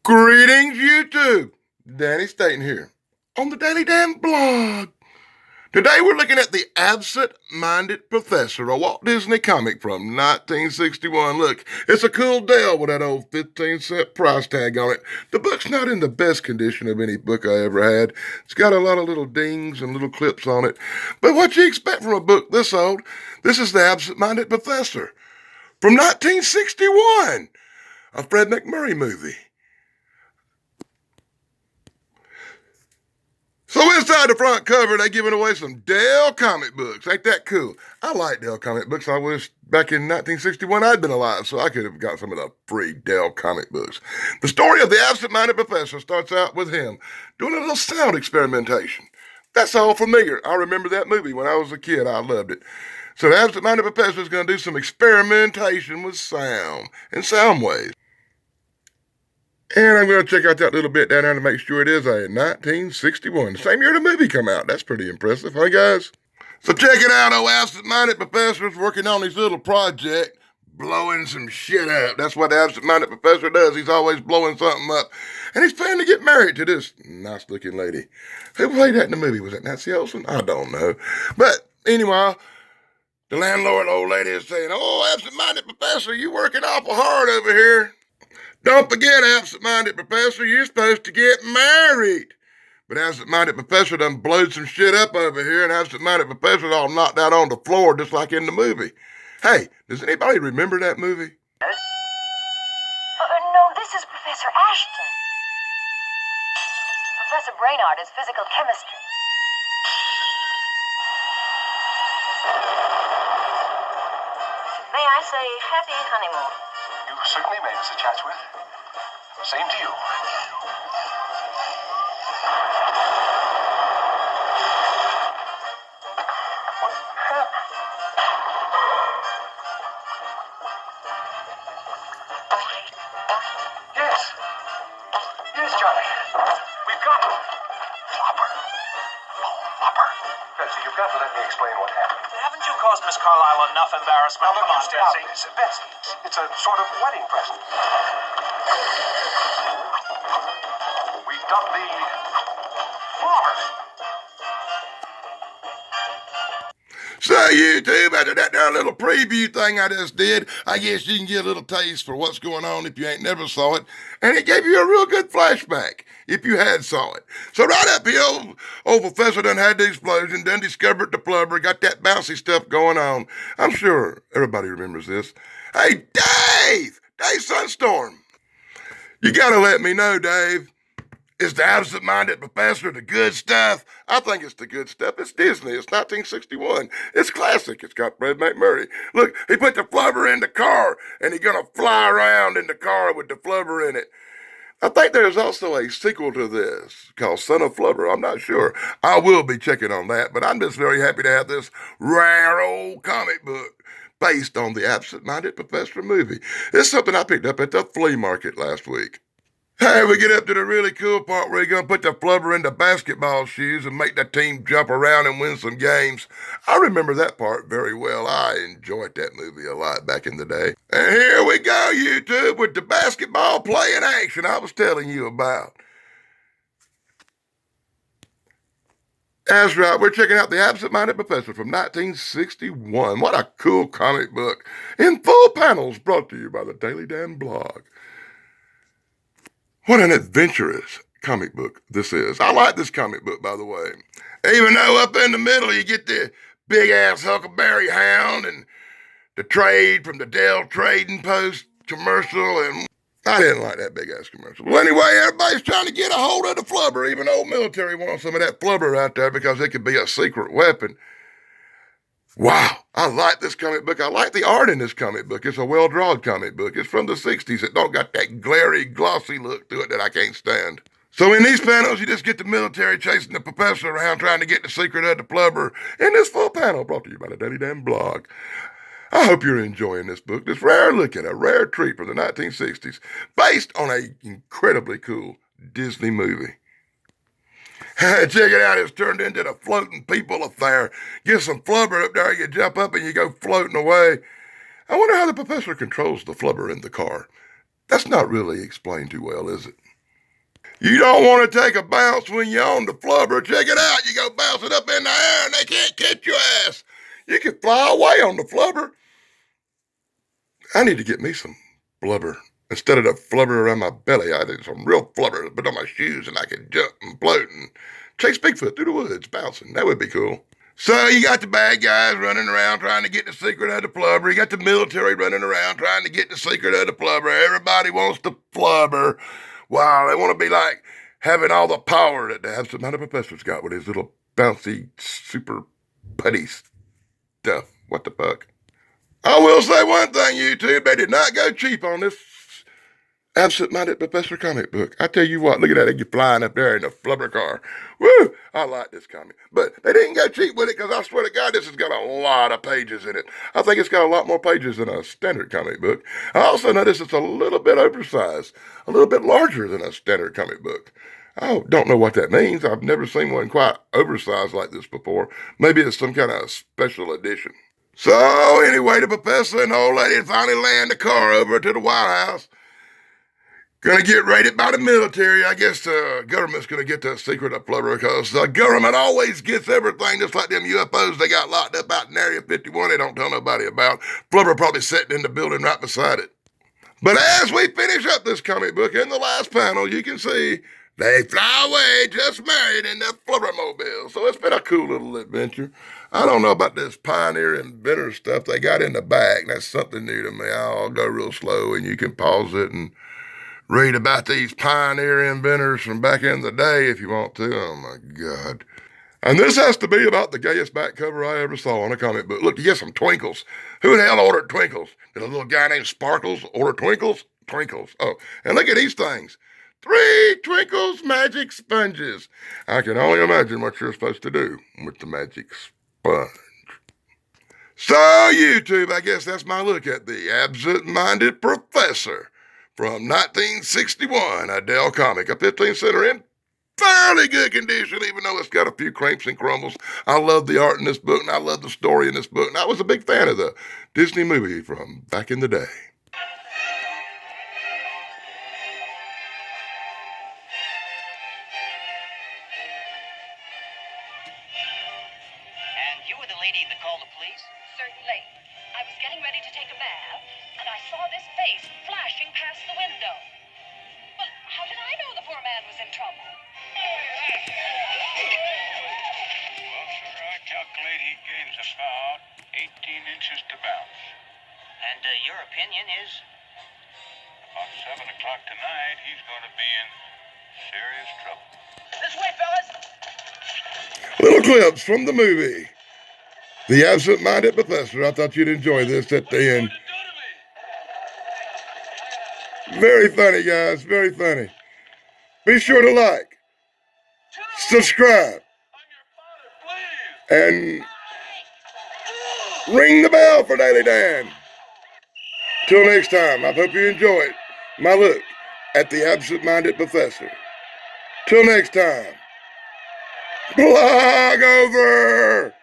Greetings, YouTube. Danny Staten here on the Daily Dan blog. Today we're looking at The Absent-Minded Professor, a Walt Disney comic from 1961. Look, it's a cool deal with that old 15-cent price tag on it. The book's not in the best condition of any book I ever had. It's got a lot of little dings and little clips on it. But what you expect from a book this old? This is The Absent-Minded Professor from 1961, a Fred MacMurray movie. So inside the front cover, they're giving away some Dell comic books. Ain't that cool? I like Dell comic books. I wish back in 1961 I'd been alive so I could have got some of the free Dell comic books. The story of the absent-minded professor starts out with him doing a little sound experimentation. That's all familiar. I remember that movie when I was a kid. I loved it. So the absent-minded professor is going to do some experimentation with sound and sound waves. And I'm going to check out that little bit down there to make sure it is a 1961. The same year the movie come out. That's pretty impressive, huh, guys? So check it out, old absent-minded professor's working on his little project, blowing some shit up. That's what the absent-minded professor does. He's always blowing something up. And he's planning to get married to this nice-looking lady. Who played that in the movie? Was it Nancy Olson? I don't know. But anyway, the landlord old lady is saying, "Oh, absent-minded professor, you working awful hard over here. Don't forget, absent-minded professor, you're supposed to get married." But absent-minded professor done blowed some shit up over here, and absent-minded professor all knocked out on the floor just like in the movie. Hey, does anybody remember that movie? No, this is Professor Ashton. Professor Brainard is physical chemistry. May I say happy honeymoon? You certainly may, Mrs. Chatsworth. Same to you. What happened? Yes. Yes, Johnny. We've got him. Flopper. Oh, Flopper. Betsy, you've got to let me explain what happened. Haven't you caused Miss Carlyle enough embarrassment? Now, look, Come on, stop Betsy. this. Betsy, it's a sort of wedding present. We've got the flowers. So YouTube, after that there little preview thing I just did, I guess you can get a little taste for what's going on if you ain't never saw it. And it gave you a real good flashback if you had saw it. So right up here, old professor done had the explosion, done discovered the flubber, got that bouncy stuff going on. I'm sure everybody remembers this. Hey, Dave! Dave Sunstorm! You gotta let me know, Dave. Is the absent-minded professor the good stuff? I think it's the good stuff. It's Disney. It's 1961. It's classic. It's got Fred MacMurray. Look, he put the flubber in the car, and he's going to fly around in the car with the flubber in it. I think there's also a sequel to this called Son of Flubber. I'm not sure. I will be checking on that, but I'm just very happy to have this rare old comic book based on the absent-minded professor movie. It's something I picked up at the flea market last week. Hey, we get up to the really cool part where you're going to put the flubber into basketball shoes and make the team jump around and win some games. I remember that part very well. I enjoyed that movie a lot back in the day. And here we go, YouTube, with the basketball playing action I was telling you about. That's right, we're checking out The Absent-Minded Professor from 1961. What a cool comic book. In full panels, brought to you by the Daily Dan blog. What an adventurous comic book this is. I like this comic book, by the way. Even though up in the middle you get the big-ass Huckleberry Hound and the trade from the Dell Trading Post commercial, and I didn't like that big-ass commercial. Well, anyway, everybody's trying to get a hold of the flubber. Even old military wants some of that flubber out there because it could be a secret weapon. Wow, I like this comic book. I like the art in this comic book. It's a well-drawn comic book. It's from the 60s. It don't got that glary, glossy look to it that I can't stand. So in these panels, you just get the military chasing the professor around trying to get the secret of the flubber in this full panel brought to you by the Daily Dan blog. I hope you're enjoying this book. This rare look at a rare treat from the 1960s based on an incredibly cool Disney movie. Check it out, it's turned into the floating people affair. Get some flubber up there, you jump up and you go floating away. I wonder how the professor controls the flubber in the car. That's not really explained too well, is it? You don't want to take a bounce when you're on the flubber. Check it out. You go bouncing up in the air and they can't catch your ass. You can fly away on the flubber. I need to get me some blubber. Instead of the flubber around my belly, I need some real flubber to put on my shoes and I can jump and float and chase Bigfoot through the woods bouncing. That would be cool. So you got the bad guys running around trying to get the secret of the flubber. You got the military running around trying to get the secret of the flubber. Everybody wants the flubber. Wow, they want to be like having all the power that the absent-minded professor's got with his little bouncy, super putty stuff. What the fuck? I will say one thing, YouTube, they did not go cheap on this absent-minded professor comic book. I tell you what, look at that, they get flying up there in a flubber car. Woo! I like this comic. But they didn't go cheap with it because I swear to God, this has got a lot of pages in it. I think it's got a lot more pages than a standard comic book. I also noticed it's a little bit oversized, a little bit larger than a standard comic book. I don't know what that means. I've never seen one quite oversized like this before. Maybe it's some kind of special edition. So anyway, the professor and the old lady finally land the car over to the White House. Gonna get raided by the military. I guess the government's gonna get the secret of flubber because the government always gets everything, just like them UFOs they got locked up out in Area 51 they don't tell nobody about. Flubber probably sitting in the building right beside it. But as we finish up this comic book, in the last panel, you can see they fly away just married in the Flubbermobile. So it's been a cool little adventure. I don't know about this pioneer inventor stuff they got in the back. That's something new to me. I'll go real slow and you can pause it and read about these pioneer inventors from back in the day if you want to. Oh my God. And this has to be about the gayest back cover I ever saw on a comic book. Look, you get some twinkles. Who the hell ordered twinkles? Did a little guy named Sparkles order twinkles? Twinkles. Oh, and look at these things. 3 Twinkles magic sponges. I can only imagine what you're supposed to do with the magic sponge. So, YouTube, I guess that's my look at the absent-minded professor from 1961, a Dell comic, a 15-center in fairly good condition, even though it's got a few crimps and crumbles. I love the art in this book, and I love the story in this book, and I was a big fan of the Disney movie from back in the day. And you were the lady that called the police? Certainly. I was getting ready to take a bath, and I saw this face flashing past the window. Well, how did I know the poor man was in trouble? Well, sir, I calculate he gains about 18 inches to bounce. And your opinion is? About 7 o'clock tonight, he's going to be in serious trouble. This way, fellas! Little clips from the movie, The Absent-Minded Professor. I thought you'd enjoy this at the end. Very funny, guys, very funny. Be sure to like, subscribe, and ring the bell for Daily Dan. Till next time, I hope you enjoyed my look at the absent-minded professor. Till next time, blog over!